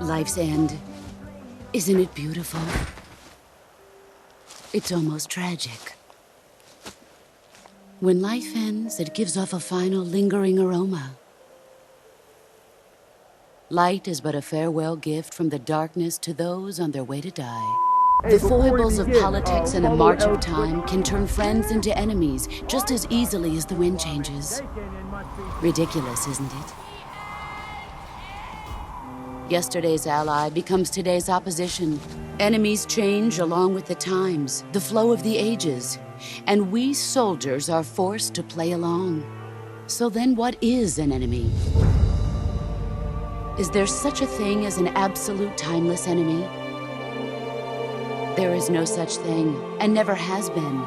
Life's end. Isn't it beautiful? It's almost tragic. When life ends, it gives off a final lingering aroma. Light is but a farewell gift from the darkness to those on their way to die. The foibles of politics and a march of time can turn friends into enemies just as easily as the wind changes. Ridiculous, isn't it? Yesterday's ally becomes today's opposition. Enemies change along with the times, the flow of the ages, and we soldiers are forced to play along. So then what is an enemy? Is there such a thing as an absolute timeless enemy? There is no such thing, and never has been.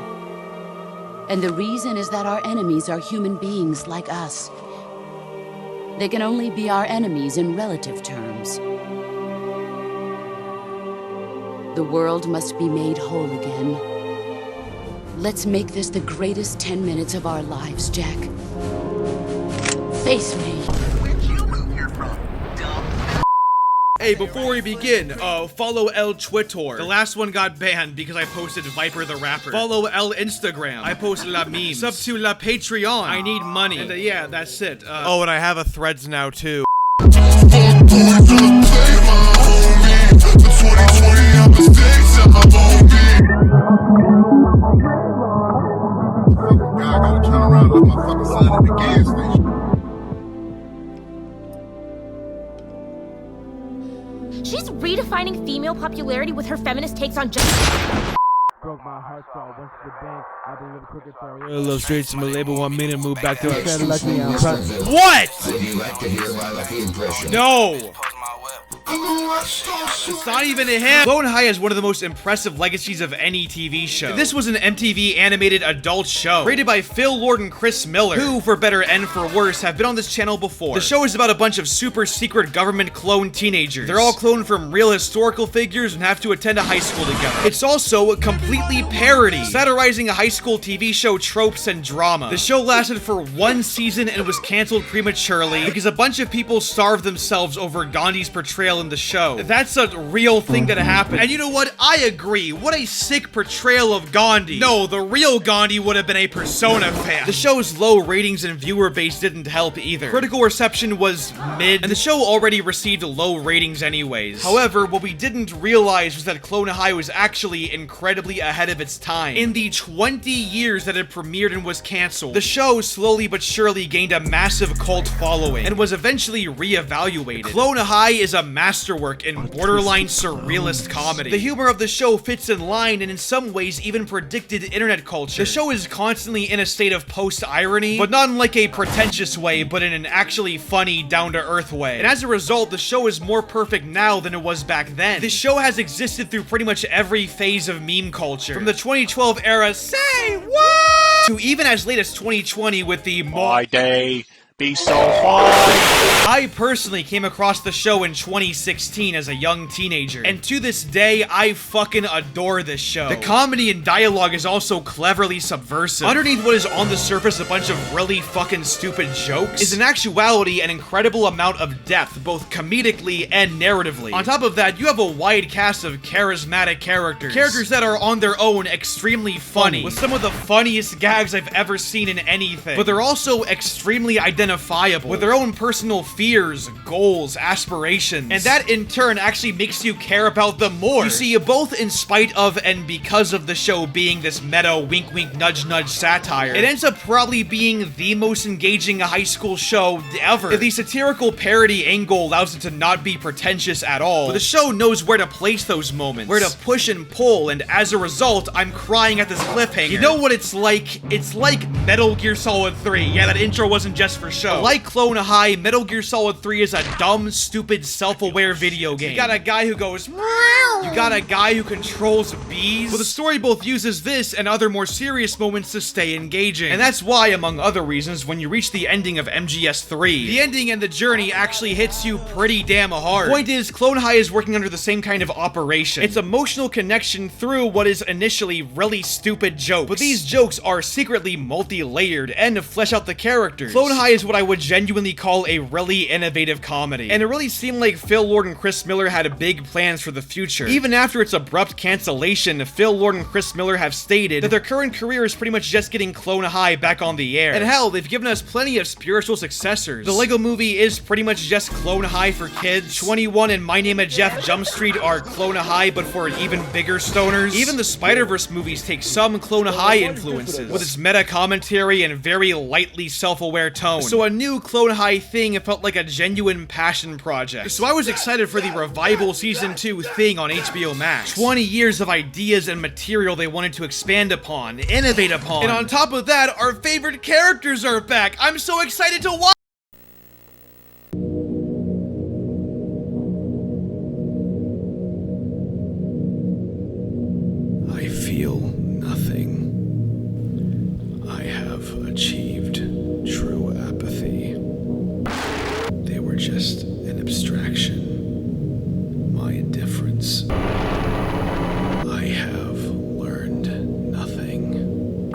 And the reason is that our enemies are human beings like us. They can only be our enemies in relative terms. The world must be made whole again. Let's make this the greatest 10 minutes of our lives, Jack. Face me. Where'd you move here from, dumb? Hey, before we begin, follow L Twitter. The last one got banned because I posted Viper the Rapper. Follow L Instagram. I posted La Meme. Sub to La Patreon. I need money. And yeah, that's it. Oh, and I have a Threads now too. She's redefining female popularity with her feminist takes on gender. Broke my heart, so I went to the bank. I didn't even cook it, so A little straight to my label, 1 minute, move back to said, lucky I'm proud. What? Would you like to hear my lucky impression? No! It's not even a him. Clone High is one of the most impressive legacies of any TV show. This was an MTV animated adult show, created by Phil Lord and Chris Miller, who, for better and for worse, have been on this channel before. The show is about a bunch of super secret government clone teenagers. They're all cloned from real historical figures and have to attend a high school together. It's also a completely parody, satirizing a high school TV show tropes and drama. The show lasted for 1 season and was canceled prematurely because a bunch of people starved themselves over Gandhi's portrayal in the show. That's a real thing that happened. And you know what? I agree. What a sick portrayal of Gandhi. No, the real Gandhi would have been a Persona fan. The show's low ratings and viewer base didn't help either. Critical reception was mid, and the show already received low ratings anyways. However, what we didn't realize was that Clone High was actually incredibly ahead of its time. In the 20 years that it premiered and was canceled, the show slowly but surely gained a massive cult following and was eventually re-evaluated. Clone High is a masterwork in borderline surrealist comedy. The humor of the show fits in line and in some ways even predicted internet culture. The show is constantly in a state of post-irony, but not in like a pretentious way, but in an actually funny, down-to-earth way. And as a result, the show is more perfect now than it was back then. The show has existed through pretty much every phase of meme culture. From the 2012 era, say what? To even as late as 2020 with the My day be so fine. I personally came across the show in 2016 as a young teenager, and to this day, I fucking adore this show. The comedy and dialogue is also cleverly subversive. Underneath what is on the surface a bunch of really fucking stupid jokes is in actuality an incredible amount of depth, both comedically and narratively. On top of that, you have a wide cast of charismatic characters that are on their own extremely funny, with some of the funniest gags I've ever seen in anything, but they're also extremely identifiable, with their own personal fears, goals, aspirations, and that in turn actually makes you care about them more. You see, both in spite of and because of the show being this meta wink wink nudge nudge satire, it ends up probably being the most engaging high school show ever. The satirical parody angle allows it to not be pretentious at all, but the show knows where to place those moments, where to push and pull, and as a result, I'm crying at this cliffhanger. You know what it's like? It's like Metal Gear Solid 3. Yeah, that intro wasn't just for show. But like Clone High, Metal Gear Solid 3 is a dumb, stupid, self-aware video game. You got a guy who goes, meow. You got a guy who controls bees. Well, the story both uses this and other more serious moments to stay engaging. And that's why, among other reasons, when you reach the ending of MGS3, the ending and the journey actually hits you pretty damn hard. Point is, Clone High is working under the same kind of operation. It's emotional connection through what is initially really stupid jokes. But these jokes are secretly multi-layered and flesh out the characters. Clone High is was what I would genuinely call a really innovative comedy. And it really seemed like Phil Lord and Chris Miller had big plans for the future. Even after its abrupt cancellation, Phil Lord and Chris Miller have stated that their current career is pretty much just getting Clone High back on the air. And hell, they've given us plenty of spiritual successors. The Lego Movie is pretty much just Clone High for kids. 21 and My Name is Jeff Jump Street are Clone High, but for even bigger stoners. Even the Spider-Verse movies take some Clone High influences, with its meta commentary and very lightly self-aware tone. So a new Clone High thing felt like a genuine passion project. So I was excited for the Revival Season 2 thing on HBO Max. 20 years of ideas and material they wanted to expand upon, innovate upon. And on top of that, our favorite characters are back. I'm so excited to watch. I feel nothing. I have achieved true apathy. They were just an abstraction. My indifference. I have learned nothing.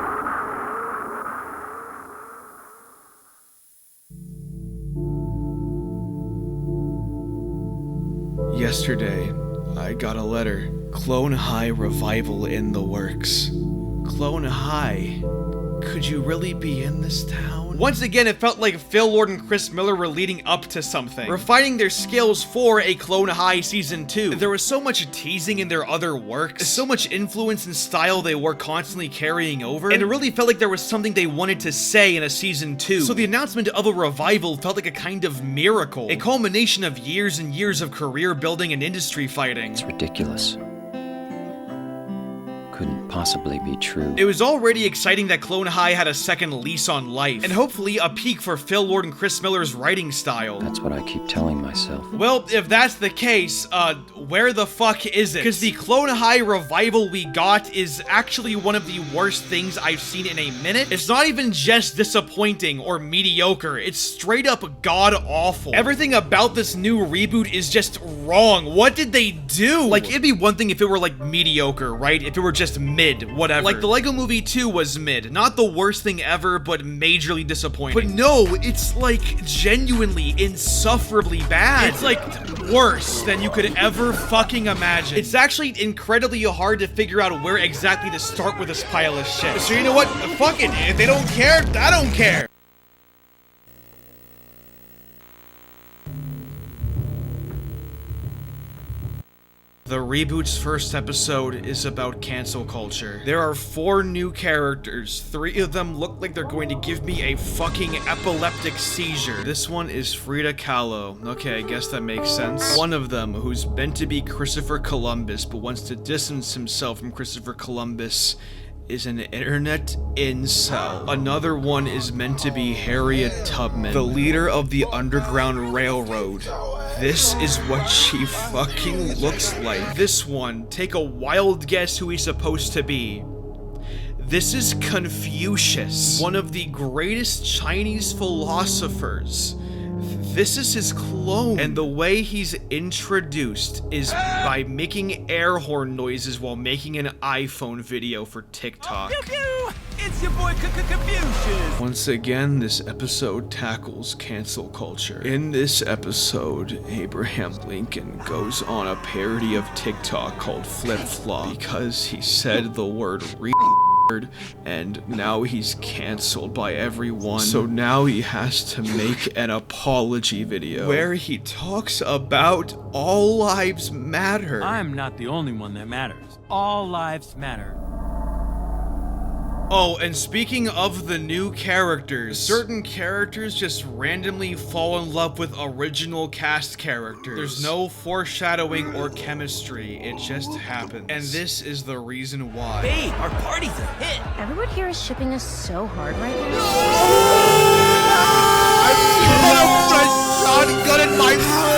Yesterday, I got a letter. Clone High revival in the works. Clone High? Could you really be in this town? Once again, it felt like Phil Lord and Chris Miller were leading up to something, refining their skills for a Clone High Season 2. There was so much teasing in their other works, so much influence and style they were constantly carrying over, and it really felt like there was something they wanted to say in a Season 2. So the announcement of a revival felt like a kind of miracle, a culmination of years and years of career building and industry fighting. It's ridiculous. Couldn't possibly be true. It was already exciting that Clone High had a second lease on life, and hopefully a peak for Phil Lord and Chris Miller's writing style. That's what I keep telling myself. Well, if that's the case, where the fuck is it? Because the Clone High revival we got is actually one of the worst things I've seen in a minute. It's not even just disappointing or mediocre, it's straight up god-awful. Everything about this new reboot is just wrong. What did they do? Like, it'd be one thing if it were like mediocre, right? If it were just mid, whatever. Like the Lego Movie 2 was mid. Not the worst thing ever, but majorly disappointing. But no, it's like genuinely insufferably bad. It's like worse than you could ever fucking imagine. It's actually incredibly hard to figure out where exactly to start with this pile of shit. So you know what? Fuck it. If they don't care, I don't care. The reboot's first episode is about cancel culture. There are 4 new characters. 3 of them look like they're going to give me a fucking epileptic seizure. This one is Frida Kahlo. Okay, I guess that makes sense. One of them, who's meant to be Christopher Columbus, but wants to distance himself from Christopher Columbus, is an internet incel. Another one is meant to be Harriet Tubman, the leader of the Underground Railroad. This is what she fucking looks like. This one, take a wild guess who he's supposed to be. This is Confucius, one of the greatest Chinese philosophers. This is his clone, and the way he's introduced is by making air horn noises while making an iPhone video for TikTok. Pew pew! It's your boy Confucius! Once again, this episode tackles cancel culture. In this episode, Abraham Lincoln goes on a parody of TikTok called Flip Flop because he said the word and now he's canceled by everyone. So now he has to make an apology video where he talks about all lives matter. I'm not the only one that matters. All lives matter. Oh, and speaking of the new characters, certain characters just randomly fall in love with original cast characters. There's no foreshadowing or chemistry, it just happens. And this is the reason why. Hey, our party's a hit! Everyone here is shipping us so hard right now. I put a shotgun in my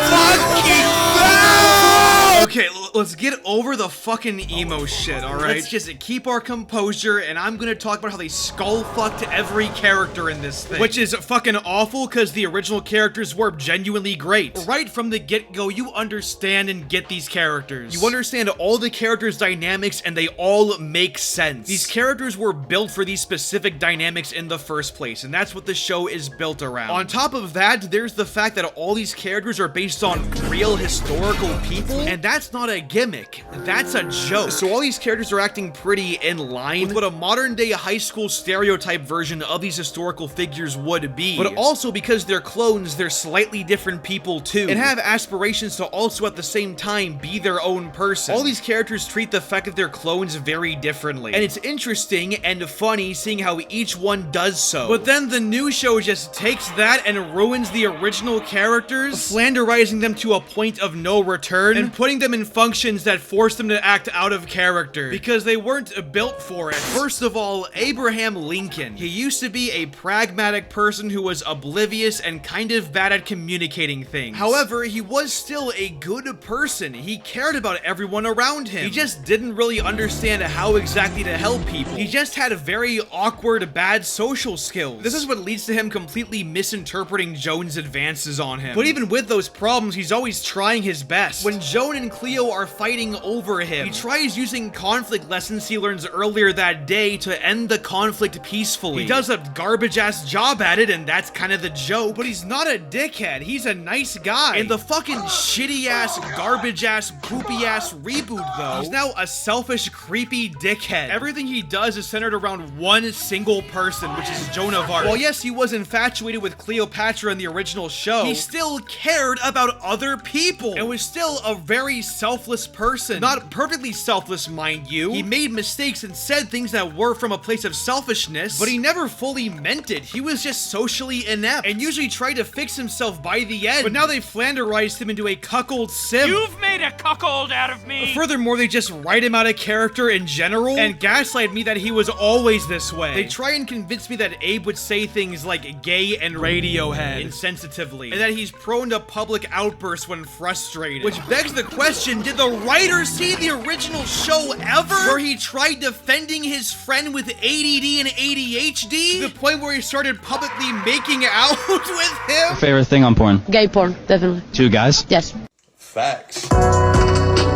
fucking mouth! Okay, let's get over the fucking emo shit, alright? Let's just keep our composure, and I'm gonna talk about how they skull-fucked every character in this thing. Which is fucking awful, because the original characters were genuinely great. Right from the get-go, you understand and get these characters. You understand all the characters' dynamics, and they all make sense. These characters were built for these specific dynamics in the first place, and that's what the show is built around. On top of that, there's the fact that all these characters are based on real historical people, and that's not a gimmick, that's a joke. So all these characters are acting pretty in line with what a modern day high school stereotype version of these historical figures would be. But also because they're clones, they're slightly different people too, and have aspirations to also at the same time be their own person. All these characters treat the fact that they're clones very differently, and it's interesting and funny seeing how each one does so. But then the new show just takes that and ruins the original characters, flanderizing them to a point of no return, and putting them in functions that force them to act out of character, because they weren't built for it. First of all, Abraham Lincoln. He used to be a pragmatic person who was oblivious and kind of bad at communicating things. However, he was still a good person. He cared about everyone around him. He just didn't really understand how exactly to help people. He just had very awkward, bad social skills. This is what leads to him completely misinterpreting Joan's advances on him. But even with those problems, he's always trying his best. When Joan and Cleo are fighting over him, he tries using conflict lessons he learns earlier that day to end the conflict peacefully. He does a garbage-ass job at it, and that's kind of the joke, but he's not a dickhead. He's a nice guy. In the fucking shitty-ass, garbage-ass, poopy-ass reboot, though, he's now a selfish, creepy dickhead. Everything he does is centered around one single person, which is Joan of Arc. While yes, he was infatuated with Cleopatra in the original show, he still cared about other people, and was still a very selfless person. Not perfectly selfless, mind you. He made mistakes and said things that were from a place of selfishness, but he never fully meant it. He was just socially inept, and usually tried to fix himself by the end. But now they flanderized him into a cuckold sim. You've made a cuckold out of me! Furthermore, they just write him out of character in general, and gaslight me that he was always this way. They try and convince me that Abe would say things like gay and Radiohead insensitively, and that he's prone to public outbursts when frustrated. Which begs the question, did the writers see the original show ever? Where he tried defending his friend with ADD and ADHD? To the point where he started publicly making out with him? Favorite thing on porn? Gay porn, definitely. Two guys? Yes. Facts.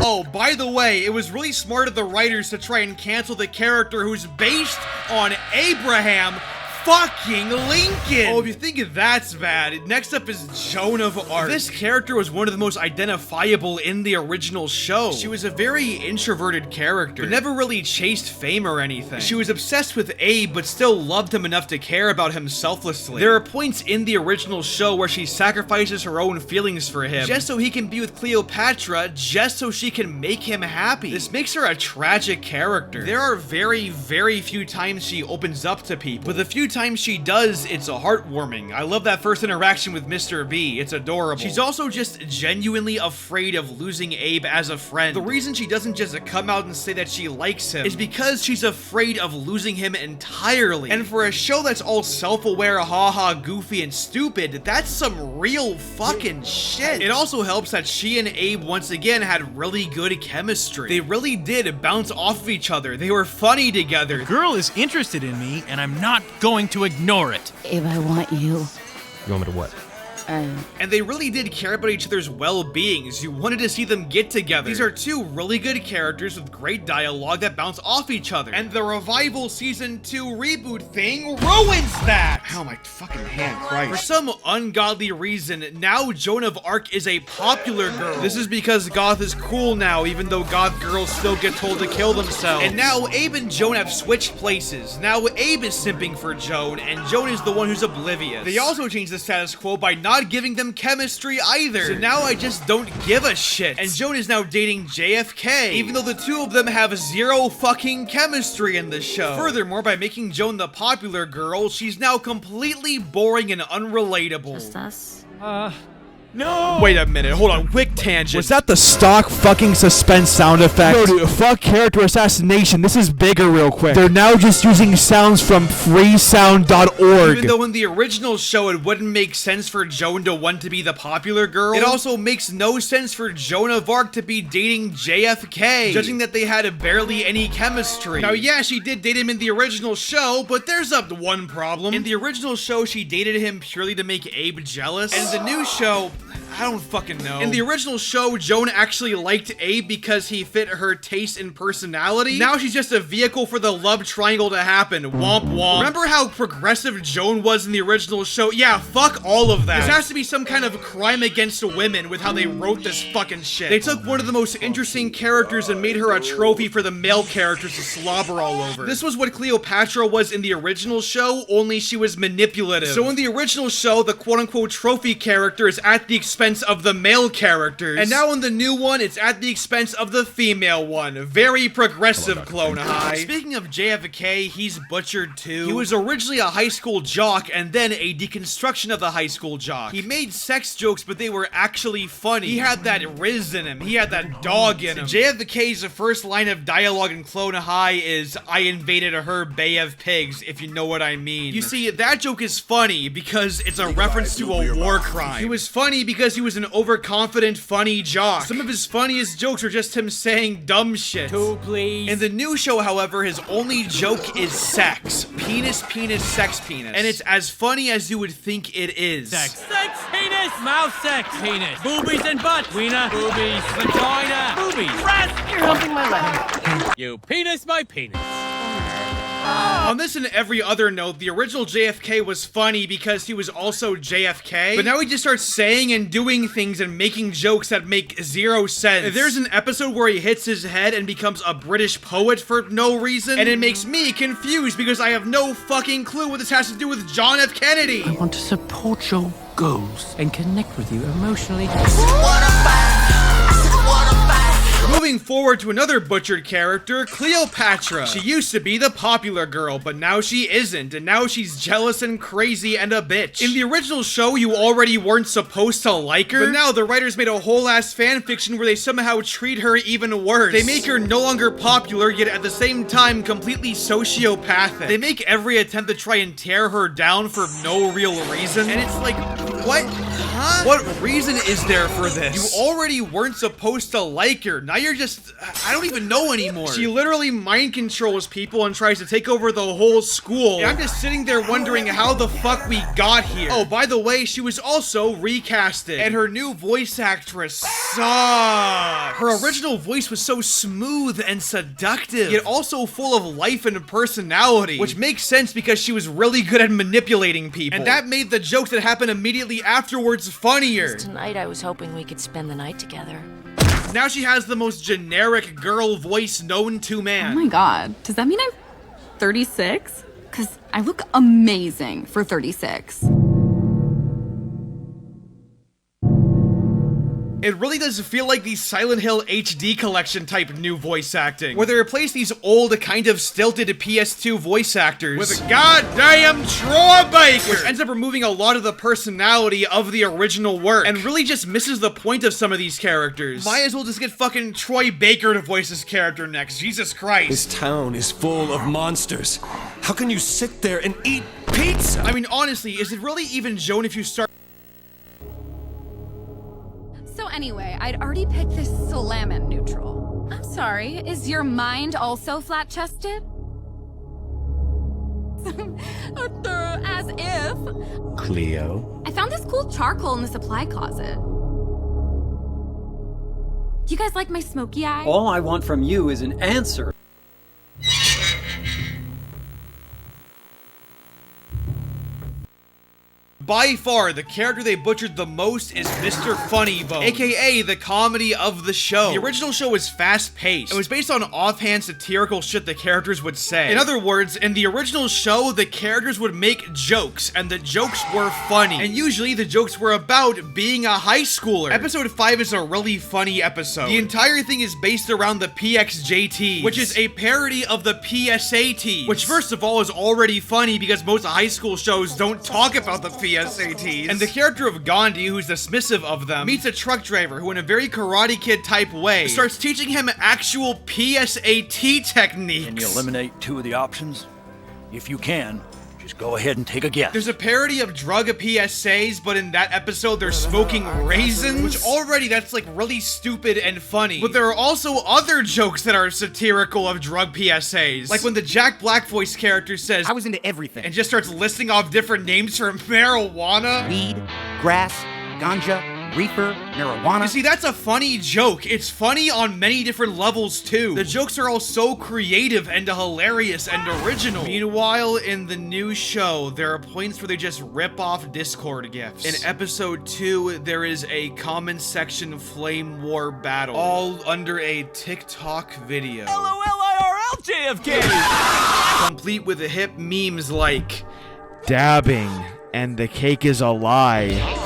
Oh, by the way, it was really smart of the writers to try and cancel the character who's based on Abraham fucking Lincoln. Oh, if you think that's bad, next up is Joan of Arc. This character was one of the most identifiable in the original show. She was a very introverted character, but never really chased fame or anything. She was obsessed with Abe, but still loved him enough to care about him selflessly. There are points in the original show where she sacrifices her own feelings for him, just so he can be with Cleopatra, just so she can make him happy. This makes her a tragic character. There are very, very few times she opens up to people, but the few times she does, it's heartwarming. I love that first interaction with Mr. B. It's adorable. She's also just genuinely afraid of losing Abe as a friend. The reason she doesn't just come out and say that she likes him is because she's afraid of losing him entirely. And for a show that's all self-aware, haha, goofy, and stupid, that's some real fucking shit. It also helps that she and Abe once again had really good chemistry. They really did bounce off of each other. They were funny together. The girl is interested in me, and I'm not going to ignore it. Abe, I want you. You want me to what? And they really did care about each other's well-beings. You wanted to see them get together. These are two really good characters with great dialogue that bounce off each other. And the revival season 2 reboot thing ruins that! Ow, my fucking hand, Christ. For some ungodly reason, now Joan of Arc is a popular girl. This is because goth is cool now, even though goth girls still get told to kill themselves. And now Abe and Joan have switched places. Now Abe is simping for Joan, and Joan is the one who's oblivious. They also changed the status quo by not giving them chemistry either. So now I just don't give a shit. And Joan is now dating JFK, even though the two of them have zero fucking chemistry in the show. Furthermore, by making Joan the popular girl, she's now completely boring and unrelatable. Just us? No! Wait a minute, hold on, quick tangent. Was that the stock fucking suspense sound effect? No, dude, fuck character assassination. This is bigger real quick. They're now just using sounds from freesound.org. Even though in the original show it wouldn't make sense for Joan to want to be the popular girl, it also makes no sense for Joan of Arc to be dating JFK, judging that they had barely any chemistry. Now, yeah, she did date him in the original show, but there's one problem. In the original show, she dated him purely to make Abe jealous, and in the new show, I don't fucking know. In the original show, Joan actually liked Abe because he fit her taste and personality. Now she's just a vehicle for the love triangle to happen. Womp womp. Remember how progressive Joan was in the original show? Yeah, fuck all of that. This has to be some kind of crime against women with how they wrote this fucking shit. They took one of the most interesting characters and made her a trophy for the male characters to slobber all over. This was what Cleopatra was in the original show, only she was manipulative. So in the original show, the quote-unquote trophy character is at the expense of the male characters, and now in the new one, it's at the expense of the female one. Very progressive, Clone High. Speaking of JFK, he's butchered too. He was originally a high school jock, and then a deconstruction of the high school jock. He made sex jokes, but they were actually funny. He had that riz in him. He had that dog in him. JFK's first line of dialogue in Clone High is, "I invaded her bay of pigs," if you know what I mean. You see, that joke is funny because it's a reference to a war crime. He was funny because he was an overconfident, funny jock. Some of his funniest jokes are just him saying dumb shit. 2, please. In the new show, however, his only joke is sex. Penis, penis, sex, penis. And it's as funny as you would think it is. Sex. Sex, penis. Mouth sex, penis. Boobies and butt. Wiener. Boobies. Vagina. Boobies. Breast. You're humping my leg. You penis my penis. On this and every other note, the original JFK was funny because he was also JFK, but now he just starts saying and doing things and making jokes that make zero sense. There's an episode where he hits his head and becomes a British poet for no reason, and it makes me confused because I have no fucking clue what this has to do with John F. Kennedy. I want to support your goals and connect with you emotionally. Moving forward to another butchered character, Cleopatra. She used to be the popular girl, but now she isn't, and now she's jealous and crazy and a bitch. In the original show, you already weren't supposed to like her, but now the writers made a whole ass fanfiction where they somehow treat her even worse. They make her no longer popular, yet at the same time completely sociopathic. They make every attempt to try and tear her down for no real reason, and it's like, what? Huh? What reason is there for this? You already weren't supposed to like her. Now you're just, I don't even know anymore. She literally mind controls people and tries to take over the whole school. And I'm just sitting there wondering how the fuck we got here. Oh, by the way, she was also recasted. And her new voice actress sucks. Her original voice was so smooth and seductive, yet also full of life and personality. Which makes sense because she was really good at manipulating people. And that made the jokes that happened immediately afterwards funnier. Tonight I was hoping we could spend the night together. Now she has the most generic girl voice known to man. Oh my god, does that mean I'm 36? Because I look amazing for 36. It really does feel like the Silent Hill HD collection type new voice acting, where they replace these old, kind of stilted PS2 voice actors with a goddamn Troy Baker, which ends up removing a lot of the personality of the original work, and really just misses the point of some of these characters. Might as well just get fucking Troy Baker to voice this character next, Jesus Christ. This town is full of monsters. How can you sit there and eat pizza? I mean, honestly, is it really even Joan if you start... So anyway, I'd already picked this Salaman neutral. I'm sorry, is your mind also flat-chested? As if. Cleo? I found this cool charcoal in the supply closet. Do you guys like my smoky eye? All I want from you is an answer. By far, the character they butchered the most is Mr. Funnybone, aka the comedy of the show. The original show was fast-paced. It was based on offhand satirical shit the characters would say. In other words, in the original show, the characters would make jokes, and the jokes were funny. And usually, the jokes were about being a high schooler. Episode 5 is a really funny episode. The entire thing is based around the PXJT, which is a parody of the PSAT, which first of all is already funny because most high school shows don't talk about the PSAT. PSATs. And the character of Gandhi, who's dismissive of them, meets a truck driver who in a very Karate Kid type way starts teaching him actual PSAT techniques. Can you eliminate 2 of the options? If you can, just go ahead and take a guess. There's a parody of drug PSAs, but in that episode they're smoking raisins, which already that's like really stupid and funny. But there are also other jokes that are satirical of drug PSAs. Like when the Jack Black voice character says, "I was into everything," and just starts listing off different names for marijuana. Weed, grass, ganja, reefer, marijuana. You see, that's a funny joke. It's funny on many different levels too. The jokes are all so creative and hilarious and original. Meanwhile, in the new show, there are points where they just rip off Discord gifs. In episode 2, there is a comment section flame war battle, all under a TikTok video. LOL IRL JFK! Complete with hip memes like, dabbing, and the cake is a lie.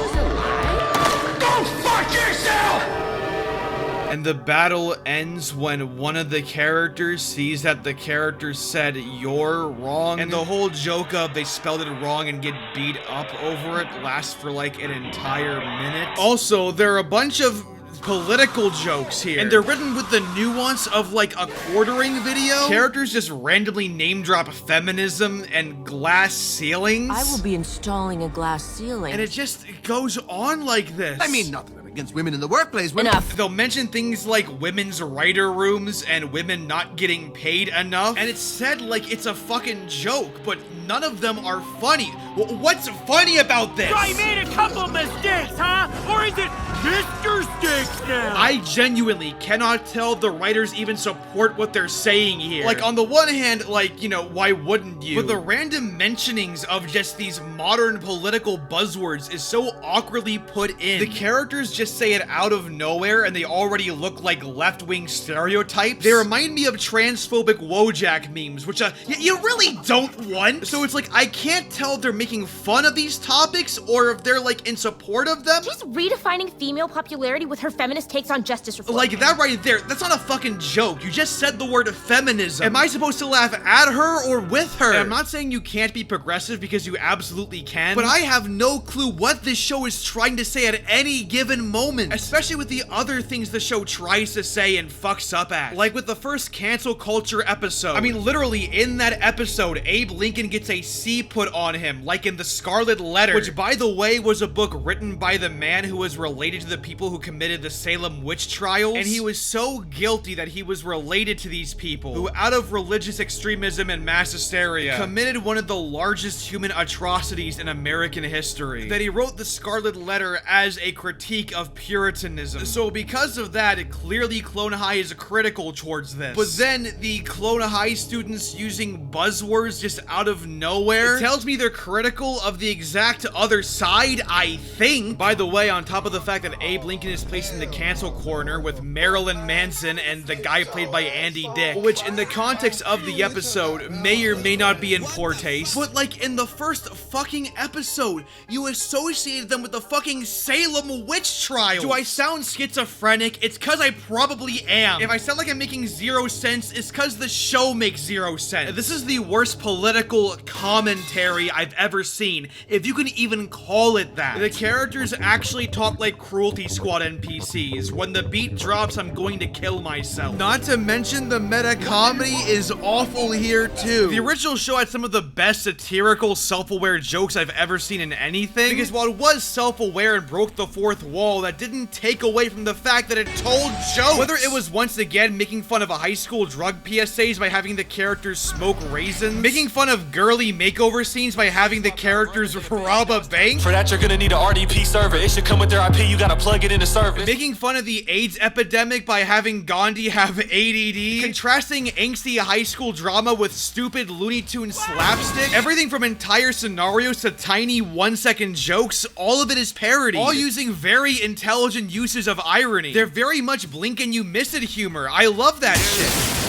And the battle ends when one of the characters sees that the character said, "You're wrong." And the whole joke of they spelled it wrong and get beat up over it lasts for like an entire minute. Also, there are a bunch of political jokes here, and they're written with the nuance of like a quartering video. Characters just randomly name drop feminism and glass ceilings. I will be installing a glass ceiling. And it just goes on like this. I mean, nothing against women in the workplace. Enough. They'll mention things like women's writer rooms and women not getting paid enough, and it's said like it's a fucking joke, but none of them are funny. What's funny about this? I made a couple mistakes, huh? Or is it Mr. Sticks now? I genuinely cannot tell the writers even support what they're saying here. Like, on the one hand, like, you know, why wouldn't you? But the random mentionings of just these modern political buzzwords is so awkwardly put in. The characters just say it out of nowhere, and they already look like left-wing stereotypes. They remind me of transphobic Wojak memes, which you really don't want. So it's like, I can't tell if they're making fun of these topics or if they're like in support of them. She's redefining female popularity with her feminist takes on justice reform. Like that right there, that's not a fucking joke. You just said the word feminism. Am I supposed to laugh at her or with her? And I'm not saying you can't be progressive, because you absolutely can, but I have no clue what this show is trying to say at any given moment, especially with the other things the show tries to say and fucks up at. Like with the first cancel culture episode. I mean, literally in that episode, Abe Lincoln gets a C put on him, like in The Scarlet Letter, which by the way was a book written by the man who was related to the people who committed the Salem witch trials, and he was so guilty that he was related to these people who, out of religious extremism and mass hysteria, committed one of the largest human atrocities in American history, that he wrote The Scarlet Letter as a critique of Puritanism. So because of that, clearly Clone High is critical towards this. But then the Clone High students using buzzwords just out of nowhere, it tells me they're critical of the exact other side, I think. By the way, on top of the fact that Abe Lincoln is placed in the cancel corner with Marilyn Manson and the guy played by Andy Dick, which in the context of the episode may or may not be in poor taste, but like in the first fucking episode, you associated them with the fucking Salem witch trial. Do I sound schizophrenic? It's cause I probably am. If I sound like I'm making zero sense, it's cause the show makes zero sense. This is the worst political commentary I've ever seen, if you can even call it that. The characters actually talk like Cruelty Squad NPCs. When the beat drops, I'm going to kill myself. Not to mention the meta comedy is awful here too. The original show had some of the best satirical self-aware jokes I've ever seen in anything, because while it was self-aware and broke the fourth wall, that didn't take away from the fact that it told jokes. Whether it was once again making fun of a high school drug PSAs by having the characters smoke raisins, making fun of girly makeover scenes by having the characters rob a bank. For that, you're gonna need an RDP server. It should come with their IP. You gotta plug it into service. Making fun of the AIDS epidemic by having Gandhi have ADD. Contrasting angsty high school drama with stupid Looney Tunes slapstick. Everything from entire scenarios to tiny 1-second jokes, all of it is parody. All using very intelligent uses of irony. They're very much blink and you miss it humor. I love that shit.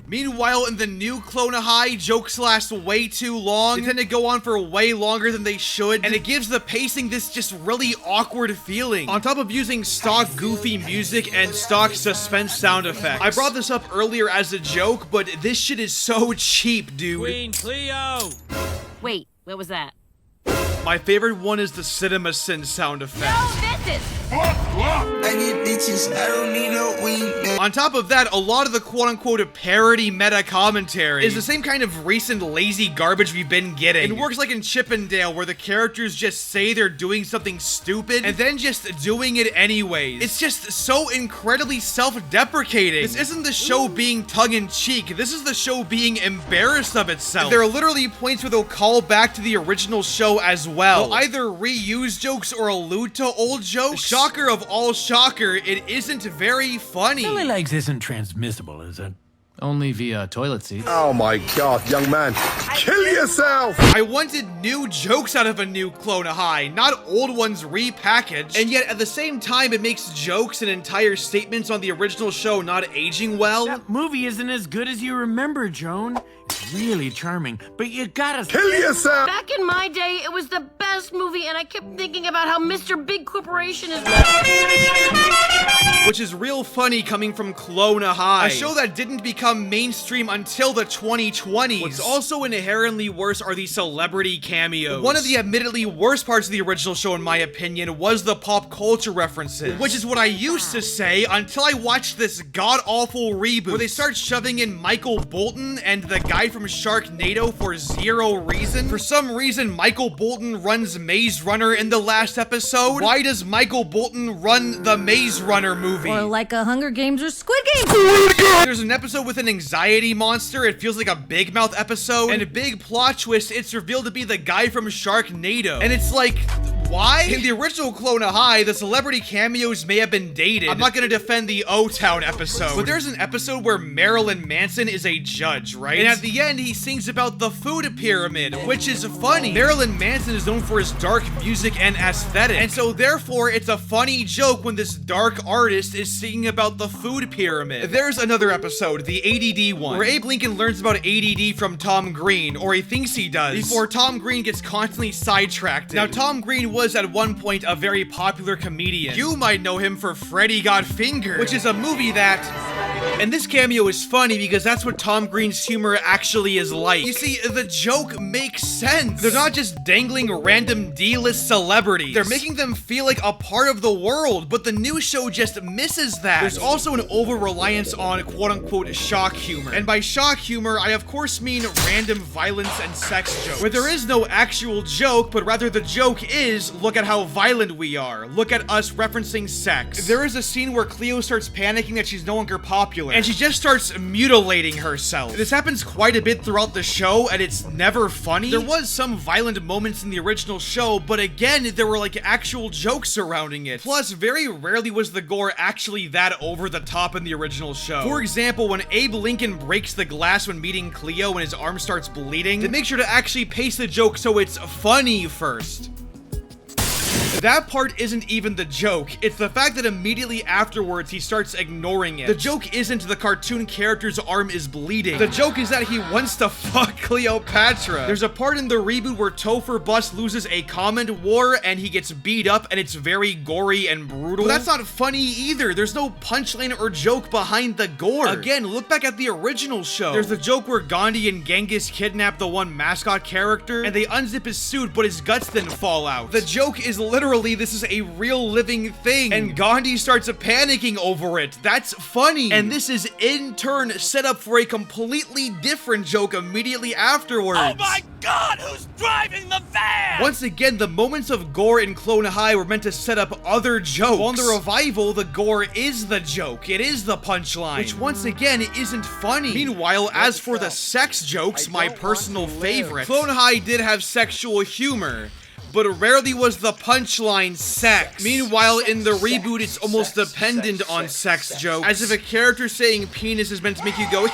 Meanwhile, in the new Clone High, jokes last way too long. They tend to go on for way longer than they should, and it gives the pacing this just really awkward feeling, on top of using stock goofy music and stock suspense sound effects. I brought this up earlier as a joke, but this shit is so cheap, dude. Queen Cleo! Wait, what was that? My favorite one is the CinemaSin sound effect. No, this is... On top of that, a lot of the quote-unquote parody meta commentary is the same kind of recent lazy garbage we've been getting. It works like in Chip and Dale, where the characters just say they're doing something stupid and then just doing it anyways. It's just so incredibly self-deprecating. This isn't the show being tongue-in-cheek. This is the show being embarrassed of itself. There are literally points where they'll call back to the original show as well. They'll either reuse jokes or allude to old jokes. Shocker of all shocker, it isn't very funny. Silly Legs isn't transmissible, is it? Only via toilet seats. Oh my god, young man. Kill yourself! I wanted new jokes out of a new Clone High, not old ones repackaged. And yet at the same time, it makes jokes and entire statements on the original show not aging well. That movie isn't as good as you remember, Joan. It's really charming, but you gotta... Kill yourself! Back in my day, it was the best movie, and I kept thinking about how Mr. Big Corporation is... Which is real funny coming from Clone High, a show that didn't become mainstream until the 2020s. What's also inherently worse are the celebrity cameos. One of the admittedly worst parts of the original show, in my opinion, was the pop culture references, which is what I used to say until I watched this god-awful reboot, where they start shoving in Michael Bolton and the guy from Sharknado for zero reason. For some reason, Michael Bolton runs Maze Runner in the last episode. Why does Michael Bolton run the Maze Runner movie? Or like a Hunger Games or Squid Games. There's an episode with an anxiety monster. It feels like a Big Mouth episode. And a big plot twist, it's revealed to be the guy from Sharknado. And it's like... why? In the original Clone High, the celebrity cameos may have been dated. I'm not gonna defend the O-Town episode, but there's an episode where Marilyn Manson is a judge, right? And at the end, he sings about the food pyramid, which is funny. Marilyn Manson is known for his dark music and aesthetic, and so therefore, it's a funny joke when this dark artist is singing about the food pyramid. There's another episode, the ADD one, where Abe Lincoln learns about ADD from Tom Green, or he thinks he does, before Tom Green gets constantly sidetracked. Now, Tom Green was at one point a very popular comedian. You might know him for Freddy Got Fingered, which is a movie that... and this cameo is funny because that's what Tom Green's humor actually is like. You see, the joke makes sense. They're not just dangling random D-list celebrities. They're making them feel like a part of the world, but the new show just misses that. There's also an over-reliance on quote-unquote shock humor. And by shock humor, I of course mean random violence and sex jokes, where there is no actual joke, but rather the joke is, look at how violent we are. Look at us referencing sex. There is a scene where Cleo starts panicking that she's no longer popular, and she just starts mutilating herself. This happens quite a bit throughout the show, and it's never funny. There was some violent moments in the original show, but again, there were like actual jokes surrounding it. Plus, very rarely was the gore actually that over the top in the original show. For example, when Abe Lincoln breaks the glass when meeting Cleo and his arm starts bleeding, they make sure to actually pace the joke so it's funny first. That part isn't even the joke. It's the fact that immediately afterwards he starts ignoring it. The joke isn't the cartoon character's arm is bleeding. The joke is that he wants to fuck Cleopatra. There's a part in the reboot where Topher Bus loses a comment war and he gets beat up and it's very gory and brutal. But that's not funny either. There's no punchline or joke behind the gore. Again, look back at the original show. There's the joke where Gandhi and Genghis kidnap the one mascot character and they unzip his suit but his guts then fall out. The joke is literally this is a real living thing, and Gandhi starts panicking over it. That's funny. And this is in turn set up for a completely different joke immediately afterwards. Oh my god, who's driving the van? Once again, the moments of gore in Clone High were meant to set up other jokes. On the revival, the gore is the joke. It is the punchline, which once again isn't funny. Meanwhile, as for the sex jokes, my personal favorite, Clone High did have sexual humor, but rarely was the punchline sex. Meanwhile, in the reboot, it's almost dependent on sex jokes, as if a character saying penis is meant to make you go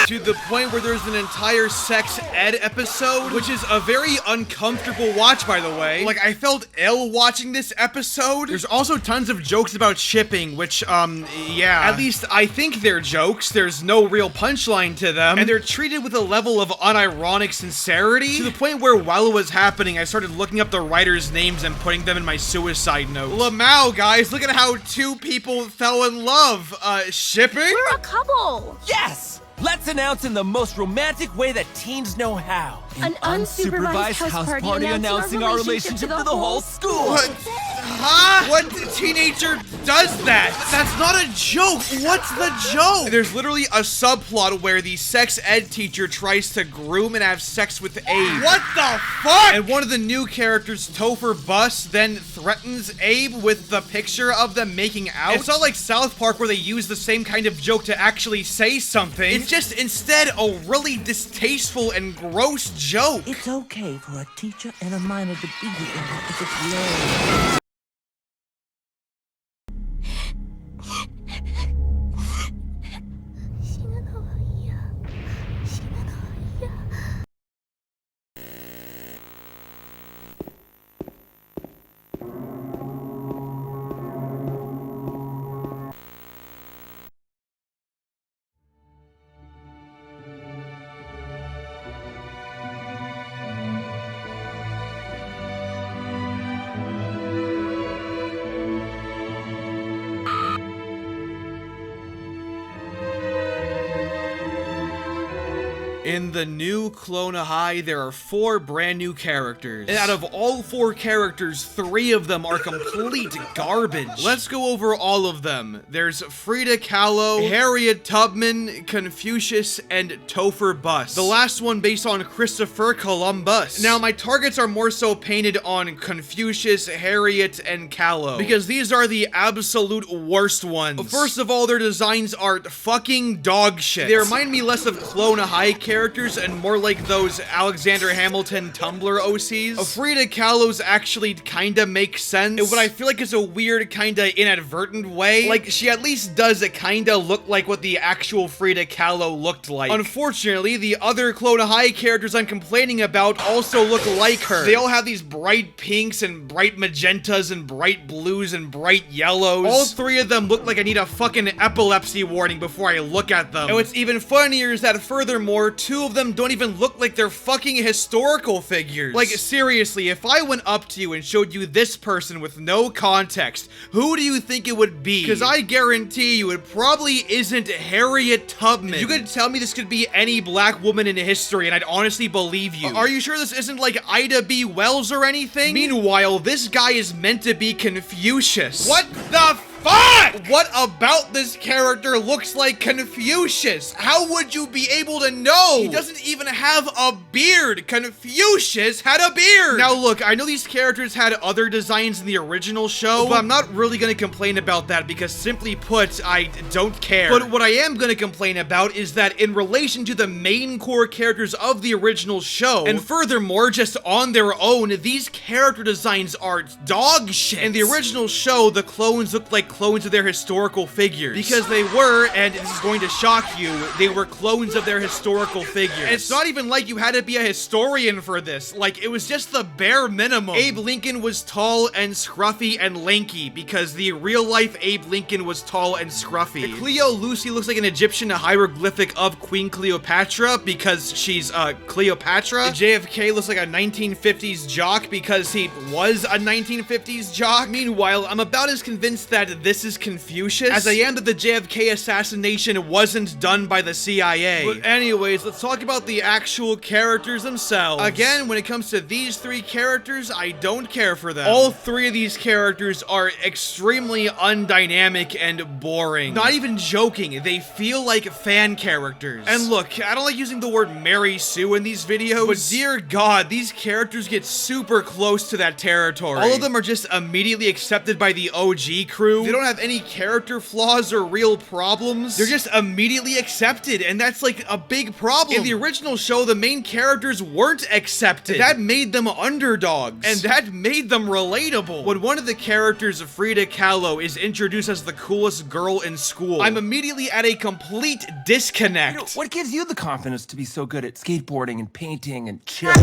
to the point where there's an entire sex ed episode, which is a very uncomfortable watch, by the way. Like, I felt ill watching this episode. There's also tons of jokes about shipping, which, yeah. At least I think they're jokes. There's no real punchline to them, and they're treated with a level of unironic sincerity, to the point where while it was happening, I started looking up the writers' names and putting them in my suicide note. Lamau, guys, look at how two people fell in love. Shipping? We're a couple! Yes! Let's announce in the most romantic way that teens know how. An unsupervised house party announcing our relationship to the whole school. What? Huh? What teenager does that? That's not a joke. What's the joke? There's literally a subplot where the sex ed teacher tries to groom and have sex with Abe. What the fuck? And one of the new characters, Topher Bus, then threatens Abe with the picture of them making out. It's not like South Park where they use the same kind of joke to actually say something. It's just instead a really distasteful and gross joke. It's okay for a teacher and a minor to be together if it's love. In the new Clona High, there are 4 brand new characters. And out of all 4 characters, 3 of them are complete garbage. Let's go over all of them. There's Frida Kahlo, Harriet Tubman, Confucius, and Topher Bus. The last one based on Christopher Columbus. Now, my targets are more so painted on Confucius, Harriet, and Kahlo, because these are the absolute worst ones. First of all, their designs are fucking dog shit. They remind me less of Clona High characters and more like those Alexander Hamilton Tumblr OCs. Frida Kahlo's actually kinda makes sense, in what I feel like is a weird kinda inadvertent way. Like, she at least does kinda look like what the actual Frida Kahlo looked like. Unfortunately, the other Clona High characters I'm complaining about also look like her. They all have these bright pinks and bright magentas and bright blues and bright yellows. All 3 of them look like I need a fucking epilepsy warning before I look at them. And what's even funnier is that furthermore, 2 of them don't even look like they're fucking historical figures. Like, seriously, if I went up to you and showed you this person with no context, who do you think it would be? Because I guarantee you it probably isn't Harriet Tubman. You could tell me this could be any black woman in history and I'd honestly believe you. Are you sure this isn't like Ida B. Wells or anything? Meanwhile, this guy is meant to be Confucius. What the fuck? What about this character looks like Confucius? How would you be able to know? He doesn't even have a beard. Confucius had a beard. Now look, I know these characters had other designs in the original show, but I'm not really gonna complain about that because simply put, I don't care. But what I am gonna complain about is that in relation to the main core characters of the original show, and furthermore, just on their own, these character designs are dog shit. In the original show, the clones looked like clones of their historical figures. Because they were, and this is going to shock you, they were clones of their historical figures. And it's not even like you had to be a historian for this. Like, it was just the bare minimum. Abe Lincoln was tall and scruffy and lanky because the real life Abe Lincoln was tall and scruffy. The Cleo Lucy looks like an Egyptian hieroglyphic of Queen Cleopatra because she's Cleopatra. JFK looks like a 1950s jock because he was a 1950s jock. Meanwhile, I'm about as convinced that this is Confucius as I am that the JFK assassination wasn't done by the CIA. But anyways, let's talk about the actual characters themselves. Again, when it comes to these 3 characters, I don't care for them. All 3 of these characters are extremely undynamic and boring. Not even joking, they feel like fan characters. And look, I don't like using the word Mary Sue in these videos, but dear God, these characters get super close to that territory. All of them are just immediately accepted by the OG crew. They don't have any character flaws or real problems. They're just immediately accepted, and that's like a big problem. In the original show, the main characters weren't accepted. That made them underdogs, and that made them relatable. When one of the characters, Frida Kahlo, is introduced as the coolest girl in school, I'm immediately at a complete disconnect. You know, what gives you the confidence to be so good at skateboarding and painting and chilling?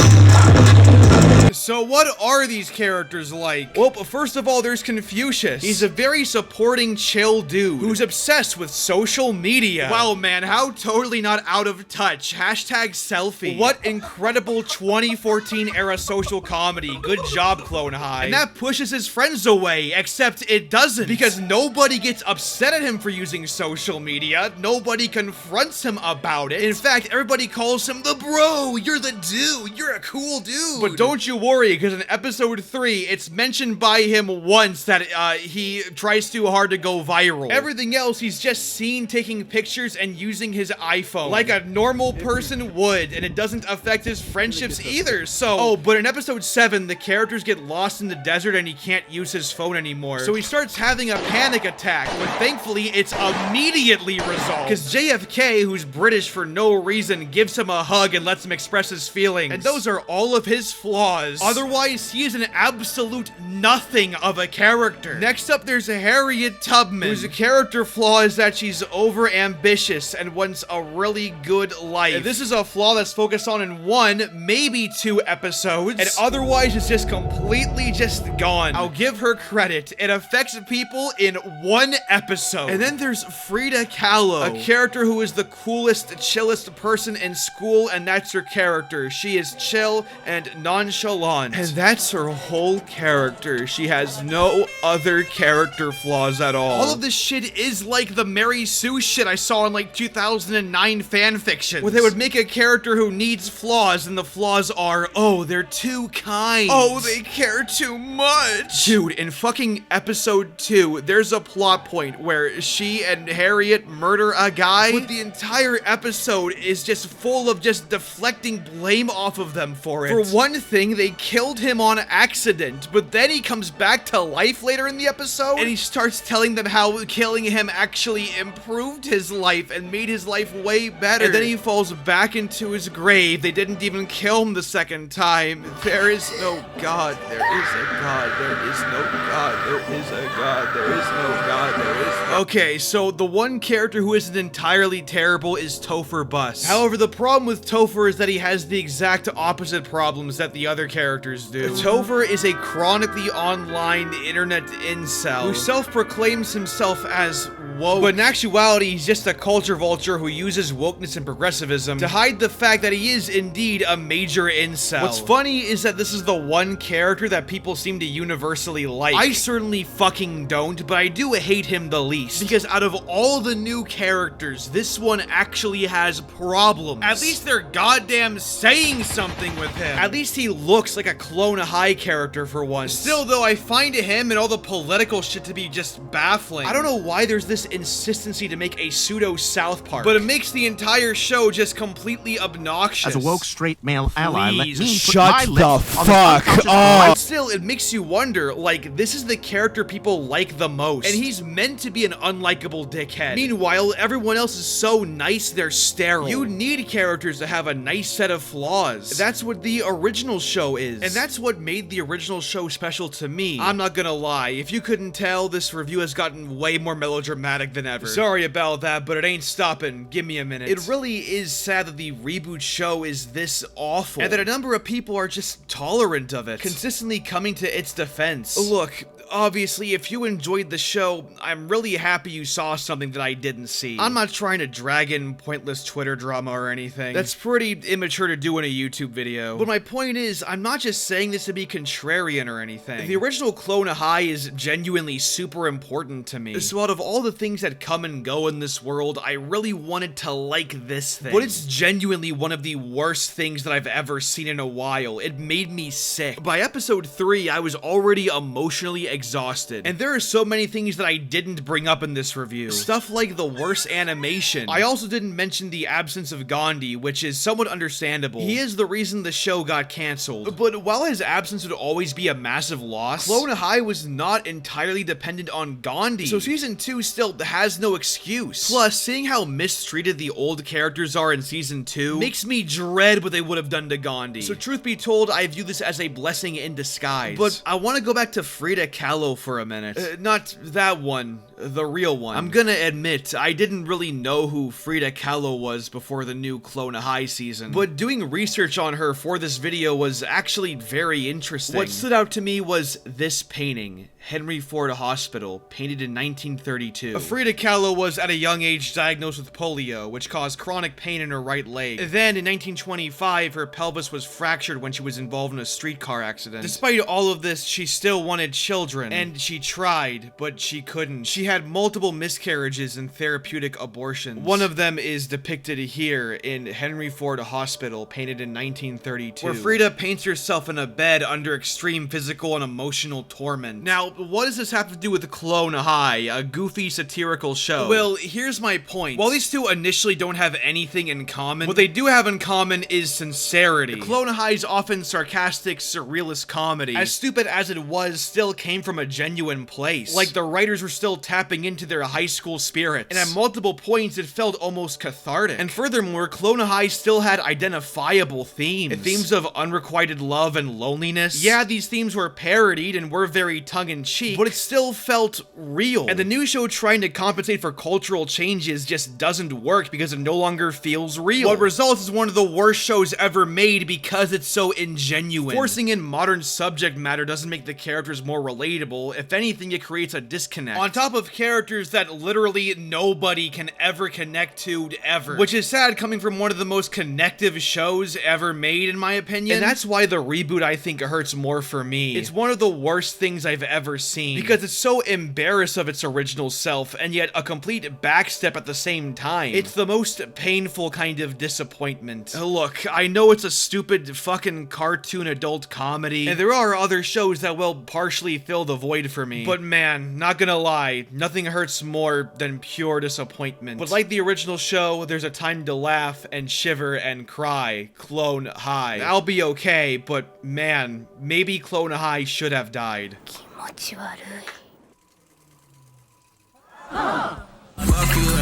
So what are these characters like? Well, first of all, there's Confucius. He's a very supporting, chill dude who's obsessed with social media. Wow, man, how totally not out of touch. Hashtag selfie. What incredible 2014 era social comedy. Good job, Clone High. And that pushes his friends away, except it doesn't, because nobody gets upset at him for using social media. Nobody confronts him about it. In fact, everybody calls him the bro. You're the dude. You're a cool dude. But don't you worry, because in episode 3, it's mentioned by him once that he tries too hard to go viral. Everything else, he's just seen taking pictures and using his iPhone like a normal person would, and it doesn't affect his friendships either. So, oh, but in episode 7, the characters get lost in the desert and he can't use his phone anymore. So he starts having a panic attack, but thankfully it's immediately resolved. Because JFK, who's British for no reason, gives him a hug and lets him express his feelings. And those are all of his flaws. Otherwise, he is an absolute nothing of a character. Next up, there's Harriet Tubman, whose character flaw is that she's over-ambitious and wants a really good life. And this is a flaw that's focused on in 1, maybe 2 episodes, and otherwise it's just completely just gone. I'll give her credit. It affects people in 1 episode. And then there's Frida Kahlo, a character who is the coolest, chillest person in school, and that's her character. She is chill and nonchalant. And that's her whole character. She has no other character flaws at all. All of this shit is like the Mary Sue shit I saw in like 2009 fanfiction, where they would make a character who needs flaws, and the flaws are, oh, they're too kind. Oh, they care too much. Dude, in fucking episode 2, there's a plot point where she and Harriet murder a guy, but the entire episode is just full of just deflecting blame off of them for it. For one thing, they killed him on accident, but then he comes back to life later in the episode, and he starts telling them how killing him actually improved his life and made his life way better. And then he falls back into his grave. They didn't even kill him the second time. There is no God. There is a God. There is no God. There is a God. There is no God. There is no... Okay, so the one character who isn't entirely terrible is Topher Bus. However, the problem with Topher is that he has the exact opposite problems that the other characters do. Topher is a chronically online internet incel who self-proclaims himself as woke, but in actuality, he's just a culture vulture who uses wokeness and progressivism to hide the fact that he is indeed a major incel. What's funny is that this is the one character that people seem to universally like. I certainly fucking don't, but I do hate him the least, because out of all the new characters, this one actually has problems. At least they're goddamn saying something with him. At least he looks like a Clone High character for once. Still though, I find him and all the political shit to be just baffling. I don't know why there's this insistency to make a pseudo South Park, but it makes the entire show just completely obnoxious. As a woke straight male ally, let me put shut my the lips fuck on up. But still, it makes you wonder, like, this is the character people like the most, and he's meant to be an unlikable dickhead. Meanwhile, everyone else is so nice, they're sterile. You need characters to have a nice set of flaws. That's what the original show is, and that's what made the original show special to me. I'm not gonna lie, if you couldn't tell, this review has gotten way more melodramatic than ever. Sorry about that, but it ain't stopping. Give me a minute. It really is sad that the Reboot show is this awful, and that a number of people are just tolerant of it, consistently coming to its defense. Look, obviously, if you enjoyed the show, I'm really happy you saw something that I didn't see. I'm not trying to drag in pointless Twitter drama or anything. That's pretty immature to do in a YouTube video. But my point is, I'm not just saying this to be contrarian or anything. The original Clone High is genuinely super important to me. So out of all the things that come and go in this world, I really wanted to like this thing. But it's genuinely one of the worst things that I've ever seen in a while. It made me sick. By episode 3, I was already emotionally exhausted. And there are so many things that I didn't bring up in this review. Stuff like the worst animation. I also didn't mention the absence of Gandhi, which is somewhat understandable. He is the reason the show got canceled. But while his absence would always be a massive loss, Clone High was not entirely dependent on Gandhi. So season 2 still well, has no excuse. Plus, seeing how mistreated the old characters are in season 2 makes me dread what they would have done to Gandhi. So truth be told, I view this as a blessing in disguise. But I want to go back to Frida Kahlo for a minute. Not that one, the real one. I'm gonna admit, I didn't really know who Frida Kahlo was before the new Clone High season, but doing research on her for this video was actually very interesting. What stood out to me was this painting, Henry Ford Hospital, painted in 1932. Frida Kahlo was at a young age diagnosed with polio, which caused chronic pain in her right leg. Then, in 1925, her pelvis was fractured when she was involved in a streetcar accident. Despite all of this, she still wanted children, and she tried, but she couldn't. She had multiple miscarriages and therapeutic abortions. One of them is depicted here in Henry Ford Hospital, painted in 1932, where Frida paints herself in a bed under extreme physical and emotional torment. Now, what does this have to do with Clone High, a goofy satirical show? Well, here's my point. While these two initially don't have anything in common, what they do have in common is sincerity. The Clone High's often sarcastic, surrealist comedy, as stupid as it was, still came from a genuine place. Like the writers were still tapping into their high school spirits, and at multiple points it felt almost cathartic. And furthermore, Clone High still had identifiable themes. Themes of unrequited love and loneliness. Yeah, these themes were parodied and were very tongue-in-cheek, but it still felt real. And the new show trying to compensate for cultural changes just doesn't work because it no longer feels real. What results is one of the worst shows ever made because it's so ingenuine. Forcing in modern subject matter doesn't make the characters more relatable. If anything, it creates a disconnect. On top of characters that literally nobody can ever connect to ever. Which is sad coming from one of the most connective shows ever made, in my opinion. And that's why the reboot, I think, hurts more for me. It's one of the worst things I've ever seen because it's so embarrassed of its original self and yet a complete backstep at the same time. It's the most painful kind of disappointment. Look, I know it's a stupid fucking cartoon adult comedy, and there are other shows that will partially fill the void for me, but man, not gonna lie, nothing hurts more than pure disappointment. But like the original show, there's a time to laugh and shiver and cry. Clone High. I'll be okay, but man, maybe Clone High should have died. Fuck you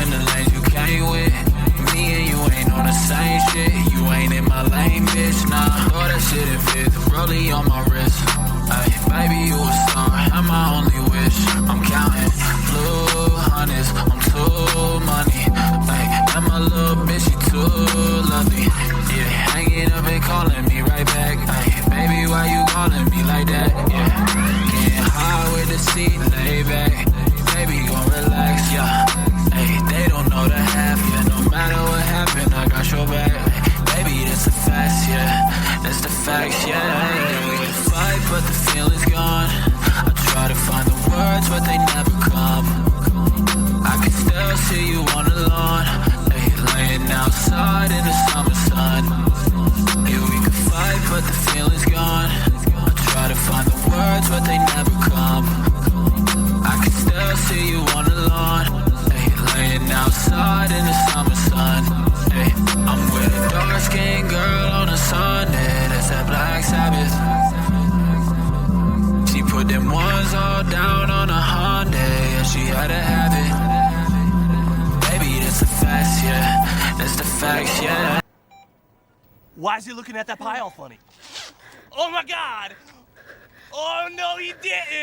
in the lane you came with. Me and you ain't on the same shit. You ain't in my lane, bitch. Nah, throw that shit in fifth. Rollie on my wrist. Ay, baby, you a star. I'm my only wish. I'm counting blue honeys. I'm too money. Ay, and my little bitch, she too lovely. Yeah, hanging up and calling me right back. Ay, baby, why you calling me like that? Yeah, getting high with the seat laid back. Baby, gon' relax, yeah. Hey, they don't know the half, yeah. No matter what happened, I got your back. Baby, that's the facts, yeah. That's the facts, yeah. We can fight, but the feeling's gone. I try to find the words, but they never come. I can still see you on the lawn. Hey, laying outside in the summer sun. Yeah, we can fight, but the feeling's gone. I try to find the words, but they never come. I can still see you on the lawn, ay, laying outside in the summer sun. Ay, I'm with a dark-skinned girl on a Sunday, that's that Black Sabbath. She put them ones all down on a Hyundai, and she had to have it. Baby, that's the facts, yeah, that's the facts, yeah. Why is he looking at that pie all funny? Oh my God! Oh no, he didn't!